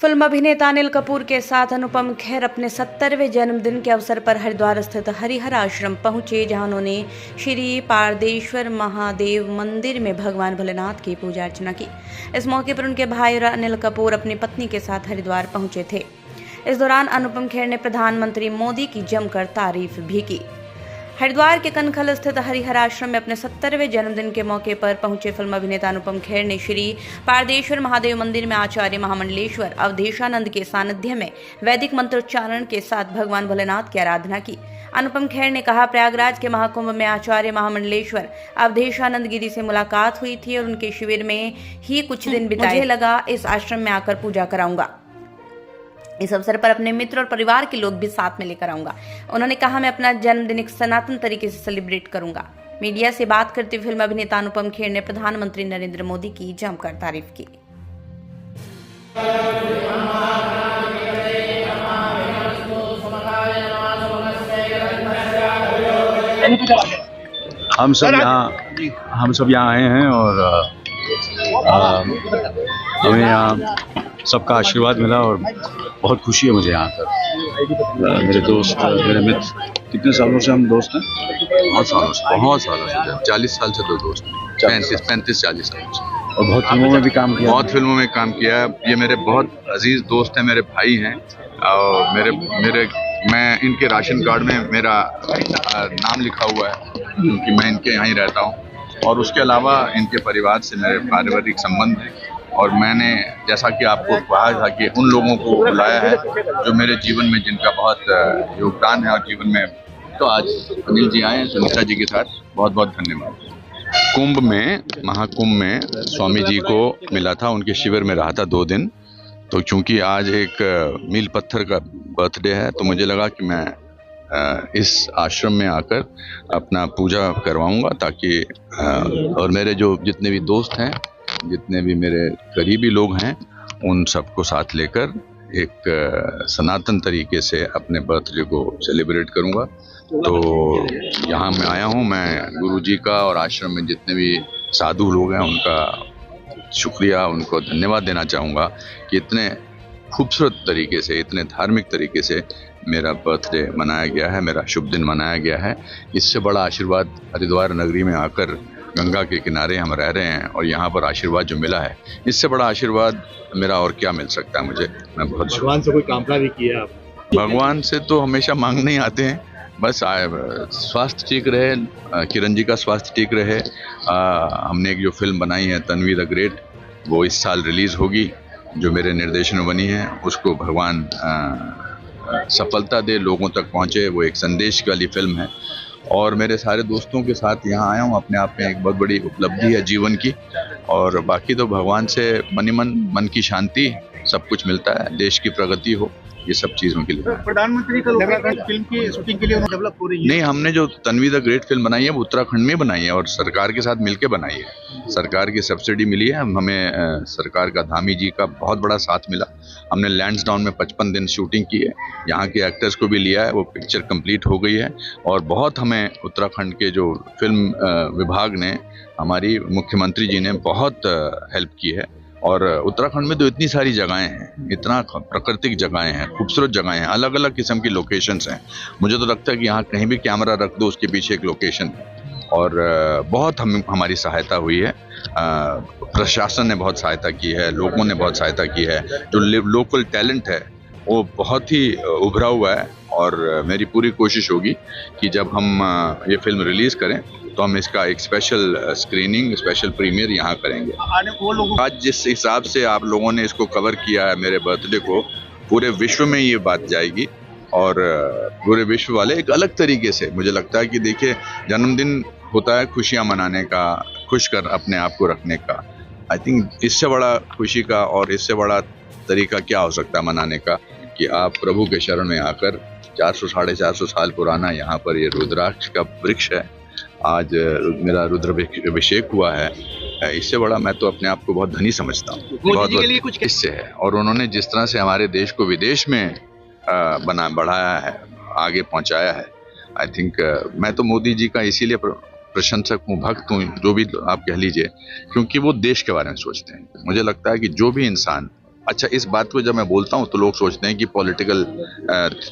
Film अभिनेता अनिल कपूर के साथ अनुपम खेर अपने 70वें जन्मदिन के अवसर पर हरिद्वार स्थित हरिहर आश्रम पहुंचे, जहां उन्होंने श्री पारदेश्वर महादेव मंदिर में भगवान भोलेनाथ की पूजा अर्चना की। इस मौके पर उनके भाई और अनिल कपूर अपनी पत्नी के साथ हरिद्वार पहुंचे थे। इस दौरान अनुपम खेर ने प्रधानमंत्री मोदी की जमकर तारीफ भी की। हरिद्वार के कनखल स्थित हरिहर आश्रम में अपने 70वें जन्मदिन के मौके पर पहुंचे फिल्म अभिनेता अनुपम खेर ने श्री पारदेश्वर महादेव मंदिर में आचार्य महामंडलेश्वर अवधेशानंद के सानिध्य में वैदिक मंत्रोच्चारण के साथ भगवान भोलेनाथ की आराधना की। अनुपम खेर ने कहा, प्रयागराज के महाकुंभ में आचार्य महामंडलेश्वर अवधेशानंद गिरी से मुलाकात हुई थी और उनके शिविर में ही कुछ दिन बिताए। मुझे लगा इस आश्रम में आकर पूजा कराऊंगा। इस अवसर पर अपने मित्र और परिवार के लोग भी साथ में लेकर आऊंगा। उन्होंने कहा, मैं अपना जन्मदिन एक सनातन तरीके से सेलिब्रेट करूंगा। मीडिया से बात करते हुए फिल्म अभिनेता अनुपम खेर ने प्रधानमंत्री नरेंद्र मोदी की जमकर तारीफ की। हम सब यहाँ आए हैं और हमें यहाँ सबका आशीर्वाद मिला और बहुत खुशी है मुझे यहाँ पर। मेरे दोस्त, मेरे मित्र, कितने सालों से हम दोस्त हैं? बहुत सालों से 40 साल से तो दोस्त हैं, 35-40 सालों से। और बहुत फिल्मों में भी काम किया। बहुत फिल्मों में काम किया। ये मेरे बहुत अजीज दोस्त हैं, मेरे भाई हैं और मैं इनके राशन कार्ड में मेरा नाम लिखा हुआ है क्योंकि मैं इनके यहाँ ही रहता हूँ। और उसके अलावा इनके परिवार से मेरे पारिवारिक संबंध हैं और मैंने जैसा कि आपको कहा था कि उन लोगों को बुलाया है जो मेरे जीवन में, जिनका बहुत योगदान है और जीवन में। तो आज अनिल जी आए हैं सुनीता जी के साथ, बहुत बहुत धन्यवाद। कुंभ में, महाकुंभ में स्वामी जी को मिला था, उनके शिविर में रहा था 2 दिन। तो चूंकि आज एक मील पत्थर का बर्थडे है तो मुझे लगा कि मैं इस आश्रम में आकर अपना पूजा करवाऊंगा ताकि और मेरे जो जितने भी दोस्त हैं, जितने भी मेरे करीबी लोग हैं, उन सबको साथ लेकर एक सनातन तरीके से अपने बर्थडे को सेलिब्रेट करूंगा। तो यहाँ मैं आया हूँ, मैं गुरु जी का और आश्रम में जितने भी साधु लोग हैं उनका शुक्रिया, उनको धन्यवाद देना चाहूँगा कि इतने खूबसूरत तरीके से, इतने धार्मिक तरीके से मेरा बर्थडे मनाया गया है, मेरा शुभ दिन मनाया गया है। इससे बड़ा आशीर्वाद हरिद्वार नगरी में आकर, गंगा के किनारे हम रह रहे हैं और यहाँ पर आशीर्वाद जो मिला है, इससे बड़ा आशीर्वाद मेरा और क्या मिल सकता है मुझे। मैं बहुत भगवान से कोई कामना भी किया आप? भगवान से तो हमेशा मांगने ही आते हैं, बस स्वास्थ्य ठीक रहे, किरण जी का स्वास्थ्य ठीक रहे। हमने एक जो फिल्म बनाई है तन्वी द ग्रेट, वो इस साल रिलीज होगी, जो मेरे निर्देशन में बनी है। उसको भगवान सफलता दे, लोगों तक पहुँचे। वो एक संदेश वाली फिल्म है और मेरे सारे दोस्तों के साथ यहाँ आया हूँ, अपने आप में एक बहुत बड़ी उपलब्धि है जीवन की। और बाकी तो भगवान से मन की शांति, सब कुछ मिलता है, देश की प्रगति हो, ये सब चीज़ों के लिए। प्रधानमंत्री का लोकेशन फिल्म की शूटिंग के लिए डेवलप हो रही है? नहीं, हमने जो तन्वी द ग्रेट फिल्म बनाई है वो उत्तराखंड में बनाई है और सरकार के साथ मिलके बनाई है। सरकार की सब्सिडी मिली है, हमें सरकार का, धामी जी का बहुत बड़ा साथ मिला। हमने लैंड्सडाउन में 55 दिन शूटिंग की है, यहाँ के एक्टर्स को भी लिया है, वो पिक्चर कंप्लीट हो गई है। और बहुत हमें उत्तराखंड के जो फिल्म विभाग ने, हमारी मुख्यमंत्री जी ने बहुत हेल्प की है। और उत्तराखंड में तो इतनी सारी जगहें हैं, इतना प्राकृतिक जगहें हैं, खूबसूरत जगहें हैं, अलग अलग किस्म की लोकेशंस हैं। मुझे तो लगता है कि यहाँ कहीं भी कैमरा रख दो, उसके पीछे एक लोकेशन है। और बहुत हमारी सहायता हुई है, प्रशासन ने बहुत सहायता की है, लोगों ने बहुत सहायता की है। जो लोकल टैलेंट है वो बहुत ही उभरा हुआ है और मेरी पूरी कोशिश होगी कि जब हम ये फिल्म रिलीज़ करें तो हम इसका एक स्पेशल स्क्रीनिंग, स्पेशल प्रीमियर यहाँ करेंगे। आज जिस हिसाब से आप लोगों ने इसको कवर किया है मेरे बर्थडे को, पूरे विश्व में ये बात जाएगी और पूरे विश्व वाले एक अलग तरीके से, मुझे लगता है कि देखिए, जन्मदिन होता है खुशियाँ मनाने का, खुश कर अपने आप को रखने का। आई थिंक इससे बड़ा खुशी का और इससे बड़ा तरीका क्या हो सकता है मनाने का कि आप प्रभु के शरण में आकर 400-450 साल पुराना यहाँ पर ये रुद्राक्ष का वृक्ष है, आज मेरा रुद्राभिषेक हुआ है। इससे बड़ा मैं तो अपने आप को बहुत धनी समझता हूँ। बहुत इससे है। और उन्होंने जिस तरह से हमारे देश को विदेश में बढ़ाया है, आगे पहुँचाया है, आई थिंक मैं तो मोदी जी का इसीलिए प्रशंसक हूँ, भक्त हूँ, जो भी आप कह लीजिए, क्योंकि वो देश के बारे में सोचते हैं। मुझे लगता है कि जो भी इंसान अच्छा, इस बात को जब मैं बोलता हूँ तो लोग सोचते हैं कि पॉलिटिकल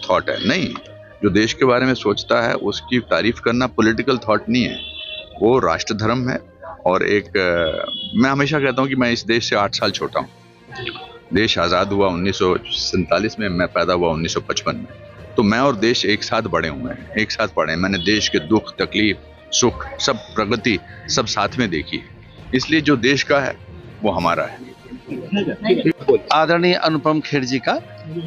थॉट है। नहीं, जो देश के बारे में सोचता है उसकी तारीफ करना पॉलिटिकल थॉट नहीं है, वो राष्ट्र धर्म है। और एक मैं हमेशा कहता हूँ कि मैं इस देश से 8 साल छोटा हूँ। देश आज़ाद हुआ 1947 में, मैं पैदा हुआ 1955 में। तो मैं और देश एक साथ बड़े हुए हैं, एक साथ पढ़े हैं। मैंने देश के दुख, तकलीफ, सुख, सब प्रगति सब साथ में देखी है। इसलिए जो देश का है वो हमारा है। आदरणीय अनुपम खेर जी का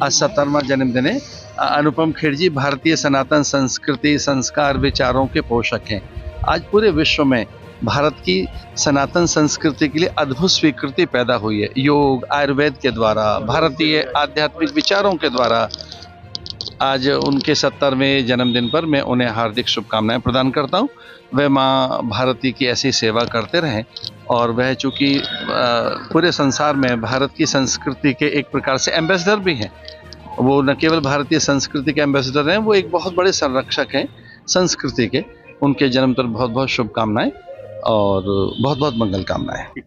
आज 70वां जन्मदिन है। अनुपम खेर जी भारतीय सनातन संस्कृति, संस्कार, विचारों के पोषक हैं। आज पूरे विश्व में भारत की सनातन संस्कृति के लिए अद्भुत स्वीकृति पैदा हुई है। योग, आयुर्वेद के द्वारा, भारतीय आध्यात्मिक विचारों के द्वारा। आज उनके 70वें जन्मदिन पर मैं उन्हें हार्दिक शुभकामनाएं प्रदान करता हूं। वह माँ भारती की ऐसी सेवा करते रहें और वह चूँकि पूरे संसार में भारत की संस्कृति के एक प्रकार से एम्बेसडर भी हैं। वो न केवल भारतीय संस्कृति के एम्बेसडर हैं, वो एक बहुत बड़े संरक्षक हैं संस्कृति के। उनके जन्म पर बहुत बहुत शुभकामनाएं और बहुत बहुत मंगल कामनाएं।